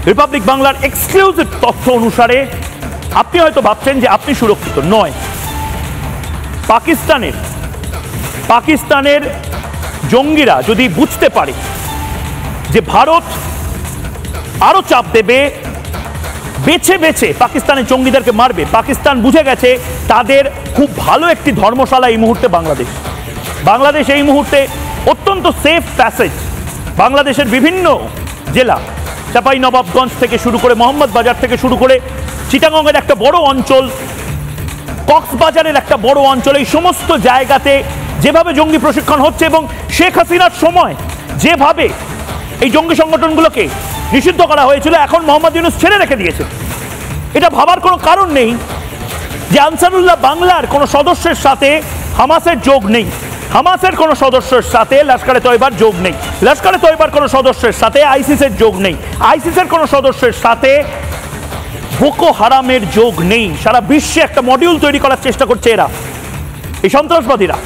Republic বাংলার exclusive তথ্য অনুসারে আপনি হয়তো ভাবছেন যে আপনি সুরক্ষিত নয়। পাকিস্তানের জঙ্গিরা যদি বুঝতে পারে যে ভারত আরো চাপ দেবে, বেছে বেছে পাকিস্তানের জঙ্গিদেরকে মারবে, পাকিস্তান বুঝে গেছে তাদের খুব ভালো একটি ধর্মশালা এই মুহূর্তে বাংলাদেশ এই মুহূর্তে অত্যন্ত সেফ প্যাসেজ। বাংলাদেশের বিভিন্ন জেলা, চাঁপাইনবাবগঞ্জ থেকে শুরু করে মোহাম্মদবাজার থেকে শুরু করে চিটাগংয়ের একটা বড় অঞ্চল, কক্সবাজারের একটা বড় অঞ্চল, এই সমস্ত জায়গাতে যেভাবে জঙ্গি প্রশিক্ষণ হচ্ছে এবং শেখ হাসিনার সময় যেভাবে এই জঙ্গি সংগঠনগুলোকে নিষিদ্ধ করা হয়েছিল, এখন মোহাম্মদ ইউনূস ছেড়ে রেখে দিয়েছে। এটা ভাবার কোনো কারণ নেই যে আনসারুল্লাহ বাংলার কোনো সদস্যের সাথে হামাসের যোগ নেই, হামাসের কোনো সদস্যের সাথে লস্করে তয়বার যোগ নেই, লস্করে তয়বার কোনো সদস্যের সাথে আইসিসের যোগ নেই, আইসিসের কোনো সদস্যের সাথে বোকো হারামের যোগ নেই। সারা বিশ্বে একটা মডিউল তৈরি করার চেষ্টা করছে এরা, এই সন্ত্রাসবাদীরা।